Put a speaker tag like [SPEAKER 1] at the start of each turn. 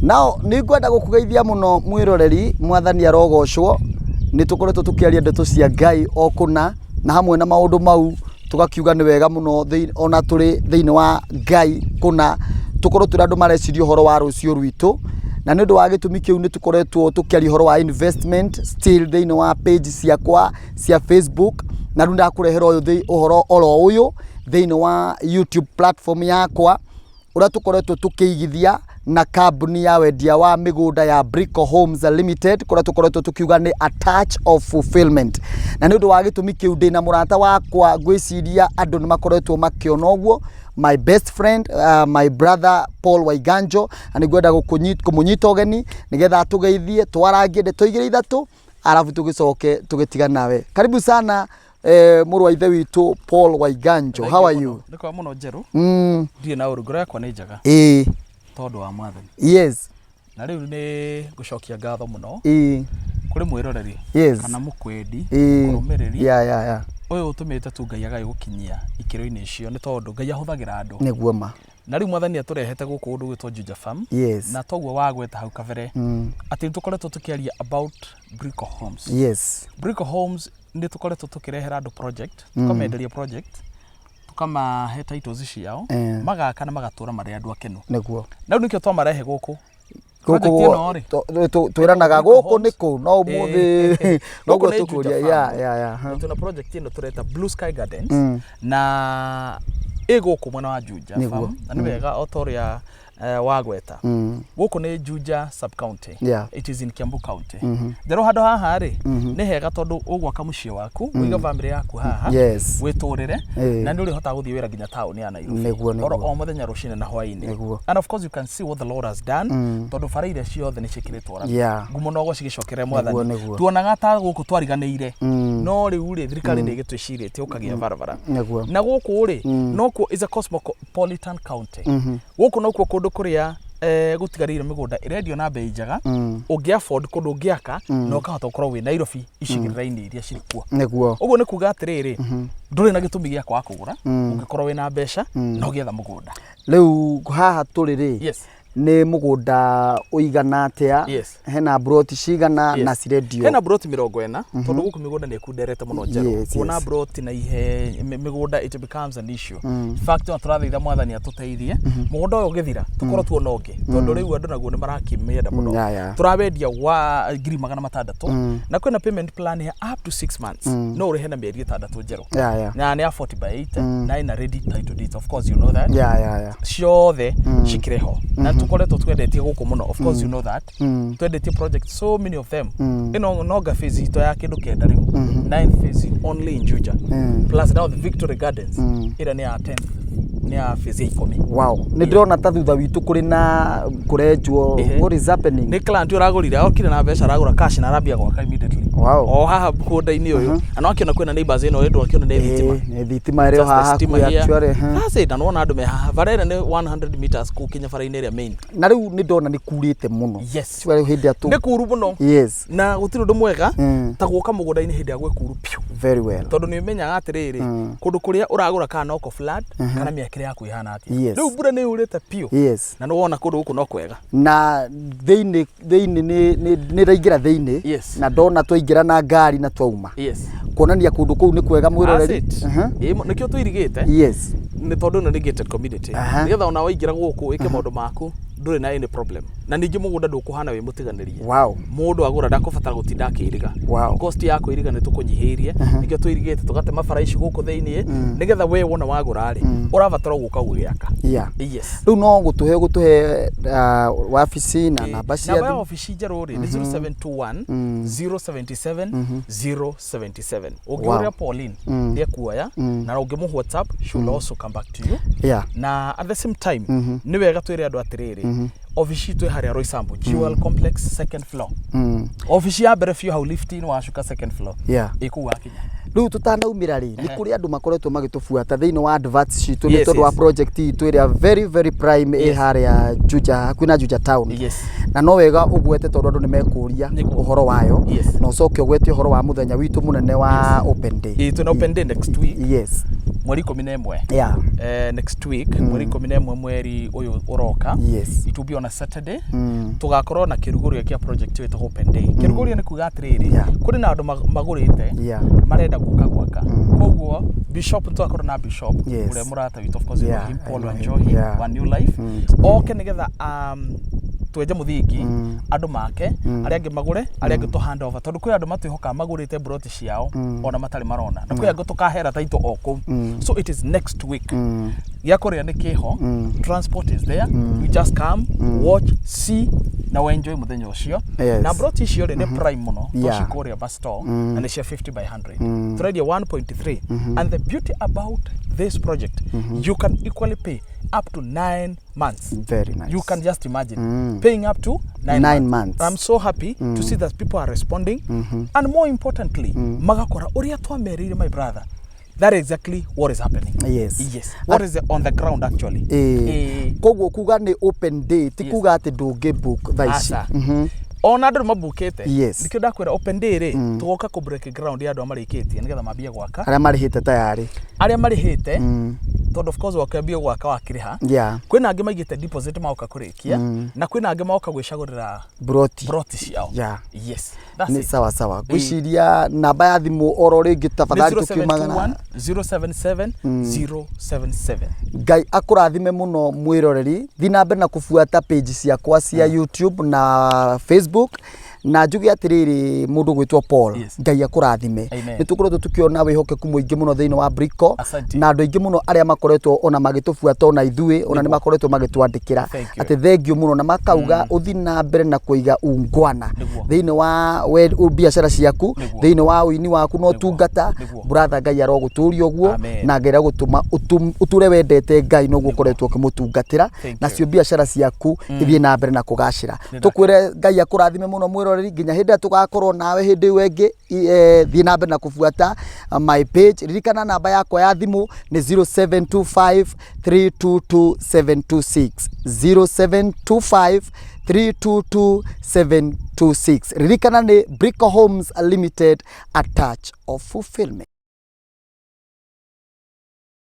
[SPEAKER 1] Now ningwenda gukugeithia muno mwiroreri mwathani arogocwo ni tukoretwo tukiaria ndeto cia Ngai okuna na hamwe na maundu mau tugakiuga ni wega muno ona turi thiini wa Ngai kuna tukorwo turi andu mareciria horo wa rucio rwitu na ni ndu wa gitumi kiu ni tukoretwo tukiaria horo wa investment still thiini wa page ciakwa cia Facebook na ndu ndakurehera uhoro oro uyu thiini wa YouTube platform yakwa ura tukoretwo tukiigithia na kambuni ya wendia wa migunda ya Brico Homes Limited kura tukoretwo tukiuga ni a touch of fulfillment na ni ndu wa gitumi kiu ndina murata wakwa gwiciria andu ni makoretwo makiona uguo my best friend my brother Paul Waiganjo ani gwenda kumunyita ogeni nigetha tugeithie twarangie ndeto igiri ithatu arafu tugicoke tugitiga nawe karibu sana muru wa ithe witu Paul Waiganjo. How are you?
[SPEAKER 2] Ndikwa muno njeru ndie na urugura yakwa ni njaga tondu wa mwathani.
[SPEAKER 1] Yes.
[SPEAKER 2] Na riu ni gucokia ngatho muno kuri mwiroreri kana mukwendi kurumiriri uyu utumite tu Ngai agai gukinyia ikiro-ini icio ni tondu Ngai ahuthagira andu
[SPEAKER 1] niguo ma
[SPEAKER 2] na riu mwathani aturehete guku undu gwitwo Juja Farm na toguo wagweta hau kabere ati tukoretwo tukiaria about Brico Homes.
[SPEAKER 1] Yes.
[SPEAKER 2] Brico Homes ndi tukoretwo tukirehera andu project tukamenderia project tukamahe titles ciao magaka na magatura mari andu akenu
[SPEAKER 1] niguo
[SPEAKER 2] na riu nikio twamarehe guku
[SPEAKER 1] twiranaga guku niku no muthi no go tukuria
[SPEAKER 2] tuna project ino tureta Blue Sky Gardens na guku mwena wa Juja Farm na ni wega otoria wagweta guku ni Juja sub county it is in Kiambu County ndero hado haha ri ni hega tondu ugwaka mucie waku wiga family yaku haha witurire na ndi uri hota guthii wira ginya town ya Nairobi o muthenya rucine na hwaini and of course you can see what the Lord has done tondu faraire ciothe ni cikiritwo ra ngumo no go cigicokere mwathani tuonaga ta guku twariganiire no riu ri thirikari ndi gitwicirite ukagia barabara na guku ri noku is a cosmopolitan county guku noku kundu kuria gutigarire migunda irendio na bei njaga ungi afford kundu ngiaka no ukahota ukorwo wi Nairobi icigirira-ini iria cirikuo niguo uguo ni kuga atiriri nduri na gitumi gia kwa kugura ungikorwo wi na mbeca no gietha mugunda
[SPEAKER 1] riu haha turiri ni mugunda uigana atia hena broti cigana na cirendio
[SPEAKER 2] hena broti 40 tondu guku migunda ni kunderete muno njeru kuona broti na ihe migunda it becomes an issue fact no turathiitha mwathani atuteithie mugunda uyu githira tukorwo tuona ungi tondu riu andu naguo ni marakimienda muno turawendia wa 600 na kwina payment plan ya up to 6 months no uri hena mieri 6 njeru na ni a 40 by 8 na ina ready title deeds of course you know that ciothe cikireho na tukoretwo twendetie guku muno of course you know that twendetie project so many of them ino noga phase ito ya kindu kenda riu 9th phase only in Juja plus now the Victory Gardens ira ni ya 10th ni ya phase 10
[SPEAKER 1] wow ni ndona ta thutha witu kuri na kurenjwo what is happening
[SPEAKER 2] ni client uragurire okire na mbeca aragura cash na arabia gwaka immediately o haha kunda-ini uyu ana akiona kwina neighbors ino endo akiona ni
[SPEAKER 1] thitima ire haha ku actually
[SPEAKER 2] sasa ina nona andu me haha varera ni 100 meters ku kinya faraine area main
[SPEAKER 1] na riu ni ndona ni kurite muno
[SPEAKER 2] twari
[SPEAKER 1] hindi atu
[SPEAKER 2] ni kuru muno na gutiri ndu mwega ta guka mugunda-ini hindi agwe kuru piu
[SPEAKER 1] very well
[SPEAKER 2] tondu ni menyaga atiriri kundu kuria uragura kana oko flat kana miakire yaku ihana atia riu mbura ni urite piu na no wona kundu guku no kwega
[SPEAKER 1] na theini ni raingira theini na ndona twaingira na ngari na twauma kuonania kundu kuu ni kwega mwiroreri
[SPEAKER 2] nikio tuirigite ni tondu no gated community nigetha ona waingira guku wike maundu maku nduri na any problem na ningi mugunda ndukuhana wi mutiganirie mundu agura ndakubatara gutinda akiriga cost yako iriga ni tukunyihirie nikio tuirigite tugate mabara ici guku thiini nigetha we wona wagura ri urabatara guka gugiaka
[SPEAKER 1] riu no gutuhe wabici na namba cia
[SPEAKER 2] thimu wabici njeru ri ni 0721 077 077 ugiuria Pauline ndi kuoya na ungimu WhatsApp she will also come back to you na at the same time ni wega twire andu atiriri office tu hari Roysambu Jewel Complex second floor office ya mbere fiu hau lift in washuka second floor ikuwa kinya
[SPEAKER 1] riu tutanaumira ri ni kuri andu makoretwo magitufuata thiini wa adverts citu ni tondu wa project itu ira very very prime hari ya Juja kwina Juja town na no wega ugwete tondu andu ni mekuria uhoro wayo no ucoke ugwete uhoro wa muthenya witu munene wa open day
[SPEAKER 2] itu na open day next week mweri 11 next week mweri 11 mweri uyu uroka it will be on a Saturday tugakorwo na kirugurio kia project yetu Open Day. Kirugurio ni kuga atiriri kuri na andu magurite marenda guka gwaka koguo bishop tugakorwo na bishop ure murata witu of course Paul Wanjohi wa New Life oke nigetha tweje muthingi andu make aria angi magure aria angi to hand over tondu kwi andu matwihoka magurite broti ciao ona matari marona na kwi angi tukahera taito oko so it is next week yakoria ni kiho transport is there you just come watch see na enjoy muthenya ucio na broti cio ni prime muno to shikoria bus store and it's 50 by 100 already 1.3 and the beauty about this project you can equally pay up to 9 months.
[SPEAKER 1] Very nice.
[SPEAKER 2] You can just imagine paying up to 9 months. I'm so happy to see that people are responding and more importantly magakora uria twamerire my brother. That is exactly what is happening. Yes. What is on the ground actually?
[SPEAKER 1] Koguo kuga ni Open Day ti kuga ati ndungi book thaici.
[SPEAKER 2] Ona andu mabukite
[SPEAKER 1] nikio
[SPEAKER 2] ndakwira Open Day ri tugoka ku break ground ya andu amarikitie nigetha mambie gwaka
[SPEAKER 1] aria marihite tayari
[SPEAKER 2] aria marihite tondu of course wakambie gwaka wakiriha kwina angi maigite deposit maoka kurikia na kwina angi maoka gwicagurira broti ciao yes
[SPEAKER 1] that's ni sawa sawa gwiciria namba ya thimu oro ringi tafadhali tukiumagana
[SPEAKER 2] 077
[SPEAKER 1] Ngai akurathime muno mwiroreri thinambe na kufuata page ciakwa cia YouTube na Facebook na njugi atiriri mundu gwitwa Paul Ngai akurathime nitukoretwo tukiona wihokeku muingi muno thiini wa Brico na andu aingi muno aria makoretwo ona magitufuata ona ithui ona ni makoretwo magitwandikira ati thengio muno na makauga uthi na mbere na kuiga ungwana thiini wa biashara ciaku thiini wa uini waku no tungata brother Ngai aroguturia uguo na ngira gutuma uture wendete Ngai no gukoretwo kimutungatira na cio biashara ciaku ithie na mbere na kugacira tukwire Ngai akurathime muno mwiro nginya hindi tugakorwo nawe hindi wengi thie na mbere na kufuata my page ririkana namba yakwa ya thimu ni 0725 322 726 0725 322 726 ririkana ni Brico Homes Limited, a touch of fulfillment.